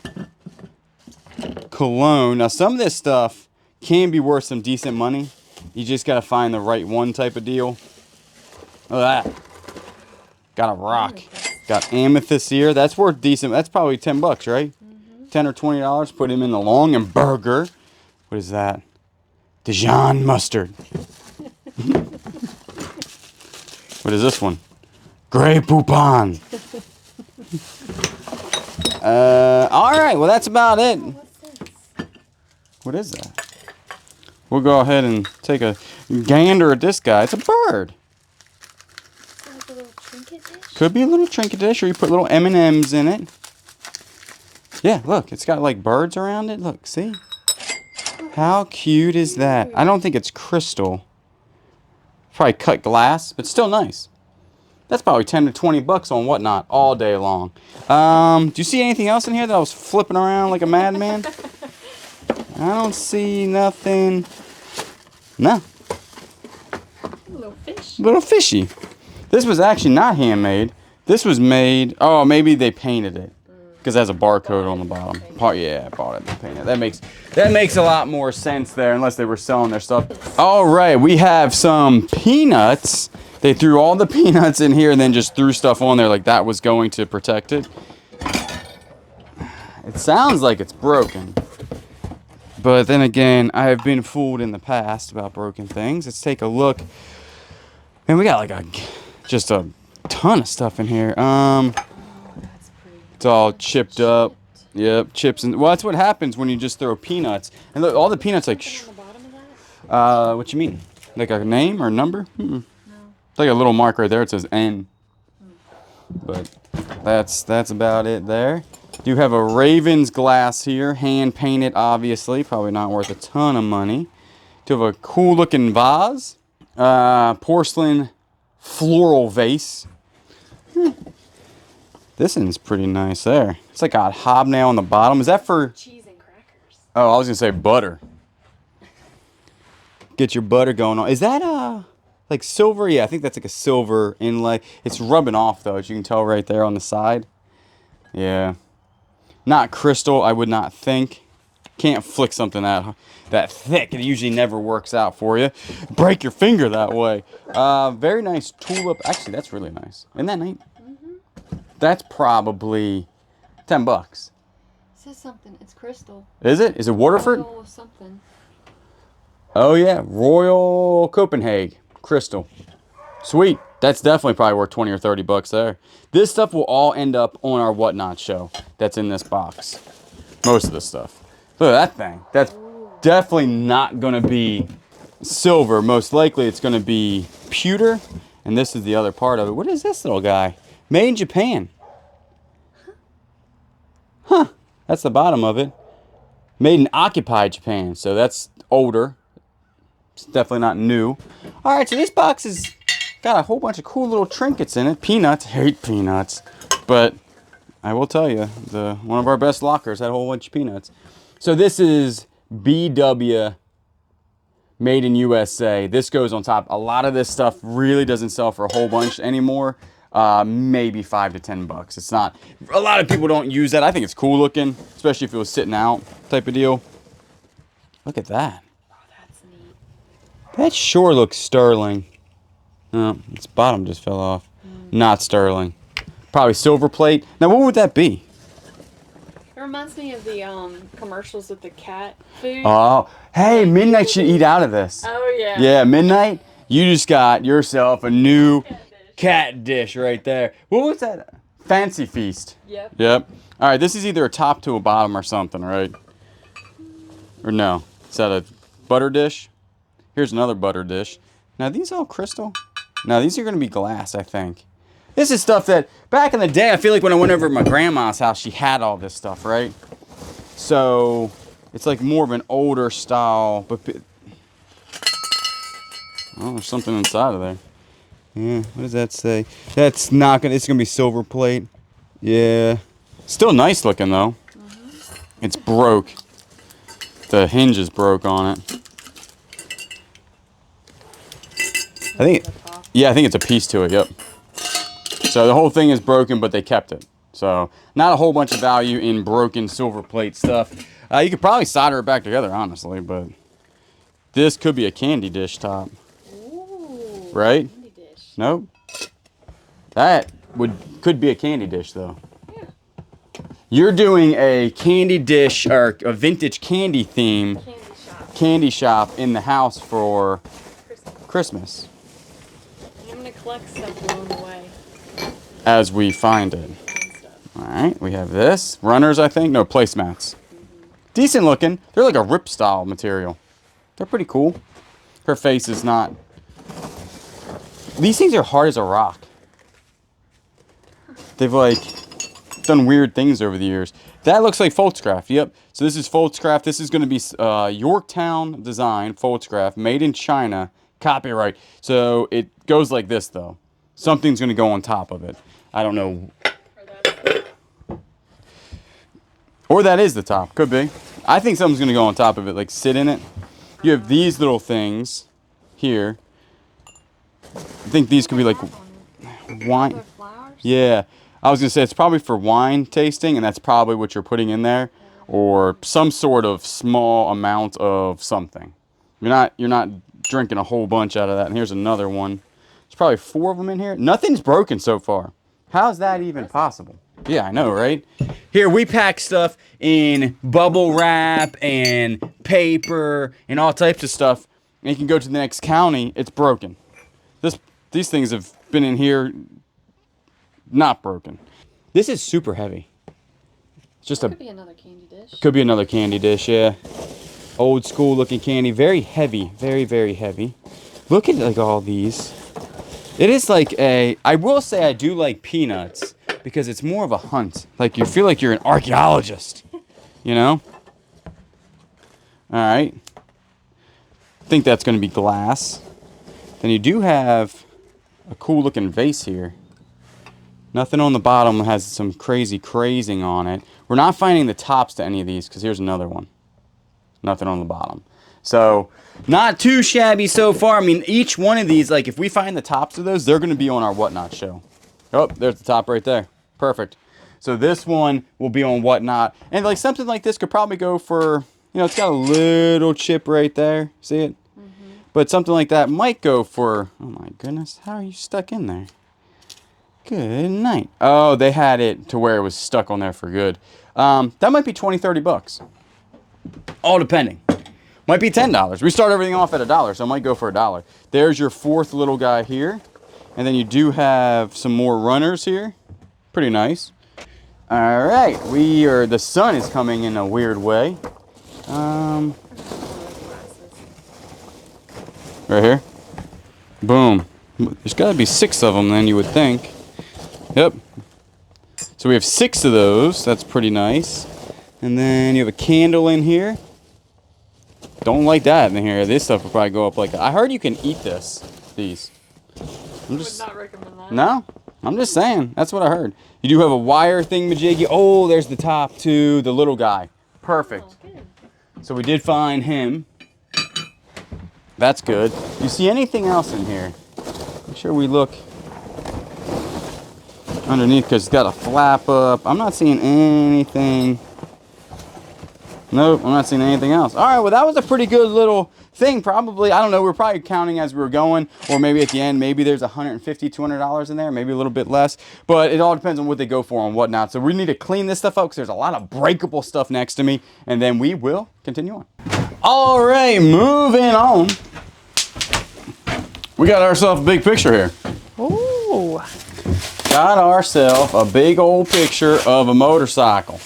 cologne. Now, some of this stuff can be worth some decent money. You just got to find the right one type of deal. Look at that. Got a rock. Got amethyst here. That's worth decent. That's probably $10, right? $10 or $20. Put him in the long and burger. What is that? Dijon mustard. What is this one? Grey Poupon. All right. Well, that's about it. What is that? We'll go ahead and take a gander at this guy. It's a bird. Like a little trinket dish? Could be a little trinket dish, or you put little M&Ms in it. Yeah, look. It's got like birds around it. Look, see? How cute is that? I don't think it's crystal. Probably cut glass, but still nice. That's probably 10 to 20 bucks on Whatnot all day long. Do you see anything else in here that I was flipping around like a madman? I don't see nothing. No. A little fish. Little fishy. This was actually not handmade. This was made. Oh, maybe they painted it because it has a barcode on the bottom. Yeah, I bought it and painted it. That makes a lot more sense there, unless they were selling their stuff. All right, we have some peanuts. They threw all the peanuts in here and then just threw stuff on there like that was going to protect it. It sounds like it's broken. But then again, I have been fooled in the past about broken things. Let's take a look. And we got like just a ton of stuff in here. It's all chipped up. Yep, chips and well, that's what happens when you just throw peanuts. And look, all the peanuts like. On the bottom of that? What you mean? Like a name or a number? No. It's like a little mark right there. It says N. But that's about it there. Do have a Ravens glass here, hand painted, obviously. Probably not worth a ton of money. Do have a cool looking vase, porcelain floral vase. This one's pretty nice there. It's like a hobnail on the bottom. Is that for Cheese and crackers. Oh, I was gonna say butter. Get your butter going on. Is that like silver? Yeah, I think that's like a silver inlay. It's rubbing off though, as you can tell right there on the side. Yeah. Not crystal, I would not think. Can't flick something that thick. It usually never works out for you. Break your finger that way. Very nice tulip. Actually, that's really nice. Isn't that neat? That's probably $10. It says something. It's crystal. Is it? Is it Waterford? Royal something. Oh yeah, Royal Copenhagen crystal. Sweet. That's definitely probably worth 20 or 30 bucks there. This stuff will all end up on our Whatnot show that's in this box. Most of this stuff. Look at that thing. That's definitely not going to be silver. Most likely it's going to be pewter. And this is the other part of it. What is this little guy? Made in Japan. Huh. That's the bottom of it. Made in occupied Japan. So that's older. It's definitely not new. All right, so this box has got a whole bunch of cool little trinkets in it. Peanuts. Hate peanuts. But I will tell you, one of our best lockers had a whole bunch of peanuts. So this is BW Made in USA. This goes on top. A lot of this stuff really doesn't sell for a whole bunch anymore. Maybe $5 to $10. It's not, a lot of people don't use that. I think it's cool looking, especially if it was sitting out type of deal. Look at that. Oh, that's neat. That sure looks sterling. Oh, its bottom just fell off. Not sterling. Probably silver plate. Now, what would that be? It reminds me of the commercials with the cat food. Oh, hey, Midnight should eat out of this. Oh yeah. Yeah, Midnight, you just got yourself a new cat dish right there. What was that? Fancy Feast. Yep. Yep. All right, this is either a top to a bottom or something, right? Or no? Is that a butter dish? Here's another butter dish. Now, these all crystal? No, these are going to be glass, I think. This is stuff that, back in the day, I feel like when I went over to my grandma's house, she had all this stuff, right? So, it's like more of an older style, but... Oh, there's something inside of there. Yeah, what does that say? That's not gonna, it's gonna be silver plate. Yeah. Still nice looking, though. It's broke. The hinge is broke on it. I think, yeah, I think it's a piece to it, yep. So the whole thing is broken, but they kept it. So not a whole bunch of value in broken silver plate stuff. You could probably solder it back together, honestly, but this could be a candy dish top. Ooh, right? candy dish. Nope. That could be a candy dish, though. Yeah. You're doing a candy dish or a vintage candy theme candy shop in the house for Christmas. I'm gonna collect stuff along the way. As we find it. All right, we have this. Runners, I think. No, placemats. Decent looking. They're like a rip style material. They're pretty cool. Her face is not... These things are hard as a rock. They've like done weird things over the years. That looks like Foldscraft. Yep. So this is Foldscraft. This is going to be Yorktown design, Foldscraft, made in China, copyright. So it goes like this, though. Something's going to go on top of it. I don't know. Or that is the top. Could be. I think something's going to go on top of it, like sit in it. You have these little things here. I think these could be like wine. Yeah. I was going to say it's probably for wine tasting, and that's probably what you're putting in there. Or some sort of small amount of something. You're not drinking a whole bunch out of that. And here's another one. There's probably 4 of them in here. Nothing's broken so far. How's that even possible? Yeah, I know, right? Here, we pack stuff in bubble wrap and paper and all types of stuff. And you can go to the next county, it's broken. These things have been in here not broken. This is super heavy. It's just could be another candy dish. Could be another candy dish, yeah. Old school looking candy. Very heavy. Very, very heavy. Look at like all these. It is like I will say I do like peanuts because it's more of a hunt. Like you feel like you're an archaeologist, you know? All right. I think that's going to be glass. Then you do have a cool looking vase here. Nothing on the bottom has some crazy crazing on it. We're not finding the tops to any of these because here's another one. Nothing on the bottom. So, not too shabby so far. I mean, each one of these, like, if we find the tops of those, they're going to be on our Whatnot show. Oh, there's the top right there. Perfect. So, this one will be on Whatnot. And, like, something like this could probably go for, you know, it's got a little chip right there. See it? Mm-hmm. But something like that might go for, oh, my goodness. How are you stuck in there? Good night. Oh, they had it to where it was stuck on there for good. That might be 20, 30 bucks. All depending. Might be $10. We start everything off at $1, so it might go for $1. There's your 4th little guy here. And then you do have some more runners here. Pretty nice. All right, the sun is coming in a weird way. Right here. Boom. There's got to be 6 of them then, you would think. Yep. So we have 6 of those. That's pretty nice. And then you have a candle in here. Don't like that in here. This stuff will probably go up like that. I heard you can eat these. I would not recommend that. No? I'm just saying. That's what I heard. You do have a wire thingamajiggy. Oh, there's the top too. The little guy. Perfect. Oh, good. So we did find him. That's good. You see anything else in here? Make sure we look underneath because it's got a flap up. I'm not seeing anything. Nope, I'm not seeing anything else. All right, well, that was a pretty good little thing. Probably, I don't know, we were probably counting as we were going, or maybe at the end, maybe there's $150, $200 in there, maybe a little bit less, but it all depends on what they go for and whatnot. So we need to clean this stuff up because there's a lot of breakable stuff next to me, and then we will continue on. All right, moving on. We got ourselves a big picture here. Ooh. Got ourselves a big old picture of a motorcycle.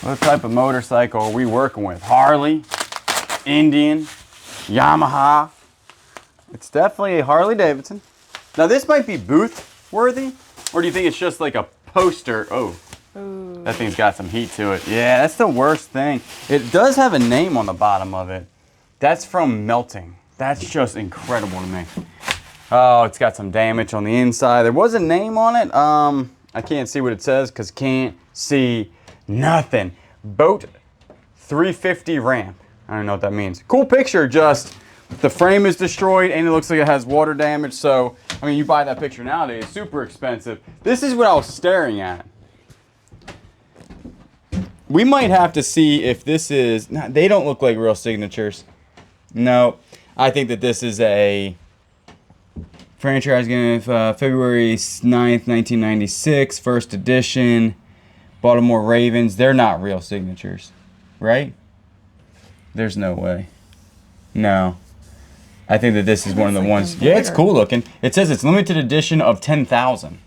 What type of motorcycle are we working with? Harley, Indian, Yamaha. It's definitely a Harley Davidson. Now this might be booth worthy, or do you think it's just like a poster? Oh, ooh. That thing's got some heat to it. Yeah, that's the worst thing. It does have a name on the bottom of it. That's from melting. That's just incredible to me. Oh, it's got some damage on the inside. There was a name on it. I can't see what it says because can't see nothing. Boat 350 ramp. I don't know what that means. Cool picture, just the frame is destroyed and it looks like it has water damage. So, I mean, you buy that picture nowadays, super expensive. This is what I was staring at. We might have to see if this is, they don't look like real signatures. No, I think that this is a franchise game of February 9th, 1996, first edition, Baltimore Ravens. They're not real signatures, right? There's no way. No. I think that this is one of the ones. Yeah, it's cool looking. It says it's limited edition of 10,000.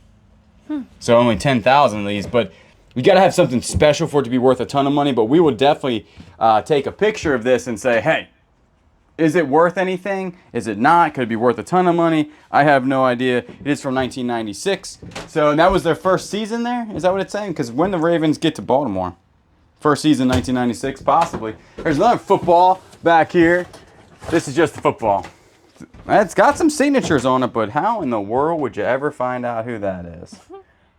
So only 10,000 of these, but you got to have something special for it to be worth a ton of money, but we would definitely take a picture of this and say, hey, is it worth anything? Is it not? Could it be worth a ton of money? I have no idea. It is from 1996. So that was their first season there? Is that what it's saying? Because when the Ravens get to Baltimore? First season, 1996, possibly. There's another football back here. This is just the football. It's got some signatures on it, but how in the world would you ever find out who that is?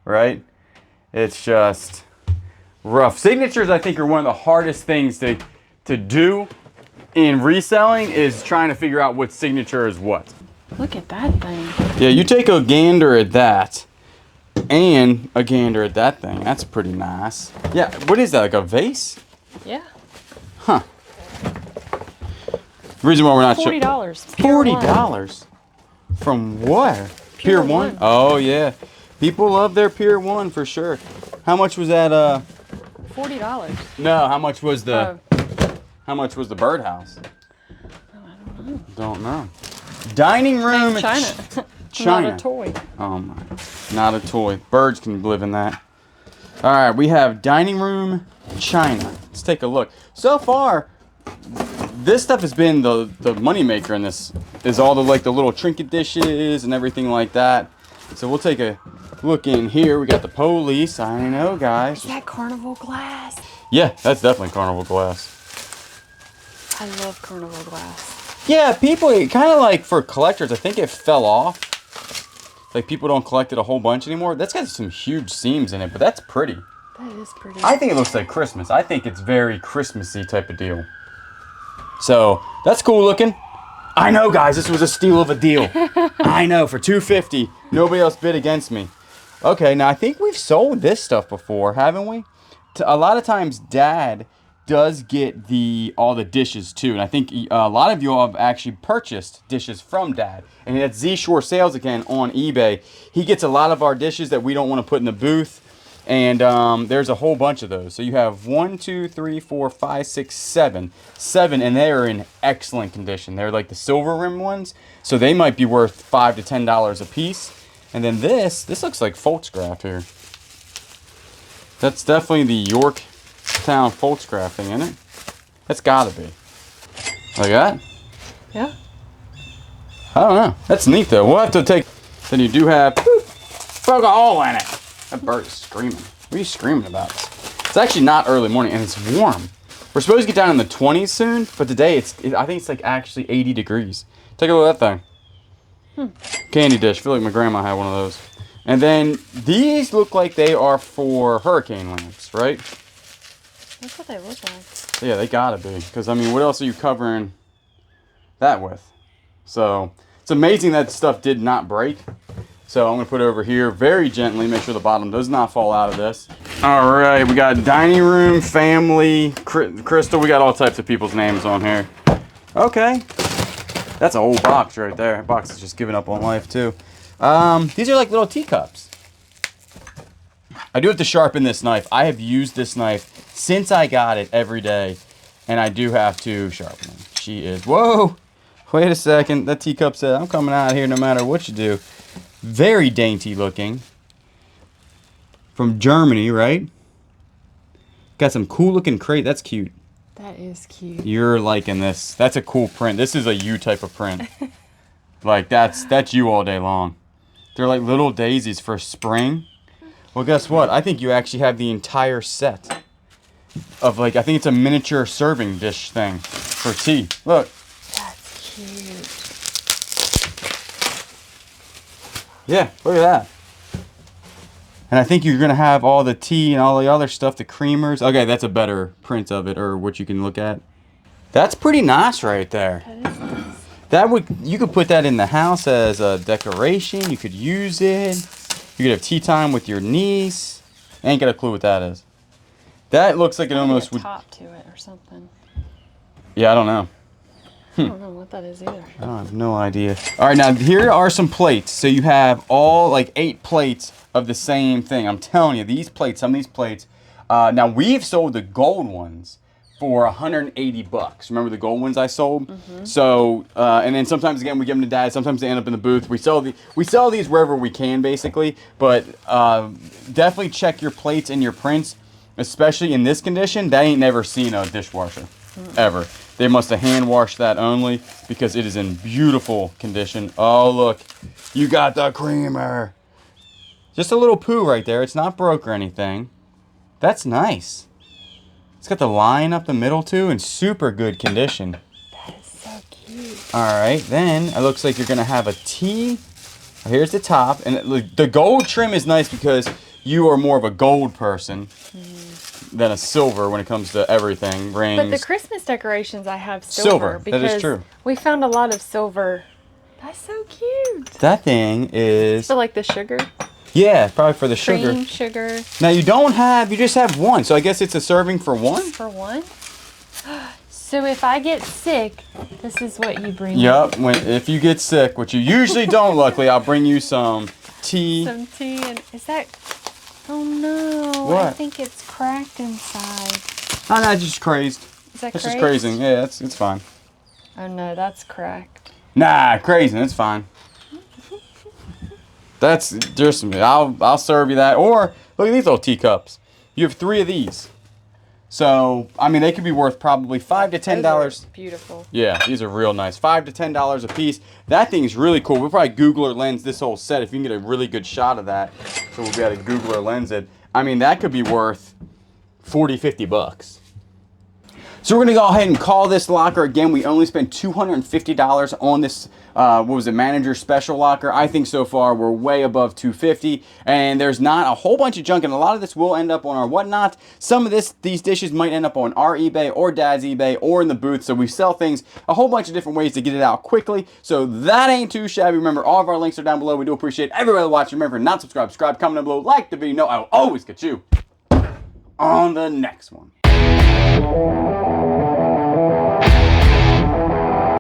Right? It's just rough. Signatures, I think, are one of the hardest things to do in reselling, is trying to figure out what signature is what. Look at that thing. Yeah, you take a gander at that and a gander at that thing. That's pretty nice. Yeah, what is that, like a vase? Yeah. Huh. The reason why we're not $40. $40? From where? Pier 1? Oh, yeah. People love their Pier 1 for sure. How much was that? $40. No, how much was the... How much was the birdhouse? Oh, I don't know. Don't know. Dining room. Made China. China. Not a toy. Oh my. Not a toy. Birds can live in that. All right, we have dining room China. Let's take a look. So far, this stuff has been the money maker in this. Is all the the little trinket dishes and everything like that. So we'll take a look in here. We got the police. I know, guys. Is that carnival glass? Yeah, that's definitely carnival glass. I love carnival glass. Yeah, people, kind of like for collectors, I think it fell off. Like people don't collect it a whole bunch anymore. That's got some huge seams in it, but that's pretty. That is pretty. I think it looks like Christmas. I think it's very Christmassy type of deal. So that's cool looking. I know, guys, this was a steal of a deal. I know, for $250. Nobody else bid against me. Okay, now I think we've sold this stuff before, haven't we? A lot of times, Dad does get all the dishes too, and I think a lot of you all have actually purchased dishes from Dad, and at Z Shore Sales again on eBay, he gets a lot of our dishes that we don't want to put in the booth, and there's a whole bunch of those. So you have 1, 2, 3, 4, 5, 6, 7, and they are in excellent condition. They're like the silver rim ones, so they might be worth $5 to $10 a piece. And then this looks like Folkscraft here. That's definitely the Yorktown Folkscraft thing, isn't it? That's gotta be. Like that? Yeah. I don't know. That's neat though. We'll have to take. Then you do have alcohol in it. That bird is screaming. What are you screaming about? It's actually not early morning and it's warm. We're supposed to get down in the 20s soon, but today I think it's like actually 80 degrees. Take a look at that thing. Candy dish. I feel like my grandma had one of those. And then these look like they are for hurricane lamps, right? That's what they look like. Yeah, they gotta be. Because, I mean, what else are you covering that with? So, it's amazing that stuff did not break. So I'm gonna put it over here very gently, make sure the bottom does not fall out of this. All right, we got dining room, family, Crystal. We got all types of people's names on here. Okay, that's an old box right there. That box is just giving up on life too. These are like little teacups. I do have to sharpen this knife. I have used this knife since I got it every day, and I do have to sharpen it. She is, whoa, wait a second. That teacup said, I'm coming out here no matter what you do. Very dainty looking. From Germany, right? Got some cool looking crate. That's cute. That is cute. You're liking this. That's a cool print. This is a you type of print. Like that's you all day long. They're like little daisies for spring. Well, guess what? I think you actually have the entire set of like, I think it's a miniature serving dish thing for tea. Look. That's cute. Yeah, look at that. And I think you're going to have all the tea and all the other stuff, the creamers. Okay, that's a better print of it, or what you can look at. That's pretty nice right there. That is nice. That would, you could put that in the house as a decoration. You could use it. You could have tea time with your niece. I ain't got a clue what that is. That looks like it almost would. Top to it or something. Yeah, I don't know. I don't know what that is either. I have no idea. All right, now here are some plates. So you have all like 8 plates of the same thing. I'm telling you, these plates, some of these plates. Now we've sold the gold ones for $180. Remember the gold ones I sold? Mm-hmm. So, and then sometimes again we give them to Dad. Sometimes they end up in the booth. We sell these wherever we can, basically. But definitely check your plates and your prints, especially in this condition. That ain't never seen a dishwasher, ever. They must have hand washed that only because it is in beautiful condition. Oh look, you got the creamer. Just a little poo right there. It's not broke or anything. That's nice. It's got the line up the middle too, in super good condition. That is so cute. All right, then it looks like you're gonna have a tea. Here's the top, and the gold trim is nice because you are more of a gold person than a silver when it comes to everything. Rings. But the Christmas decorations I have silver. That is true. We found a lot of silver. That's so cute. That thing is. For like the sugar. Yeah, probably for the Cream, sugar. sugar. Now you just have one, so I guess it's a serving for one? For one? So if I get sick, this is what you bring Yep, me. if you get sick, which you usually don't, luckily, I'll bring you some tea. Some tea, and is that, oh no, What? I think it's cracked inside. Oh, no, it's just crazed. Is that It's cracked? just crazy. Yeah, it's fine. Oh no, that's cracked. Nah, crazy, it's fine. That's just me. I'll serve you that. Or look at these little teacups. You have 3 of these. So I mean, they could be worth probably $5 to $10. Beautiful. Yeah, these are real nice. $5 to $10 a piece. That thing's really cool. We'll probably Google or lens this whole set if you can get a really good shot of that. So we'll be able to Google or lens it. I mean, that could be worth $40, $50. So we're gonna go ahead and call this locker. Again, we only spent $250 on this, manager special locker. I think so far we're way above $250, and there's not a whole bunch of junk, and a lot of this will end up on our whatnot. Some of these dishes might end up on our eBay or Dad's eBay or in the booth, so we sell things a whole bunch of different ways to get it out quickly, so that ain't too shabby. Remember, all of our links are down below. We do appreciate everybody watching. Remember, not subscribe, comment down below, like the video. No, I will always get you on the next one.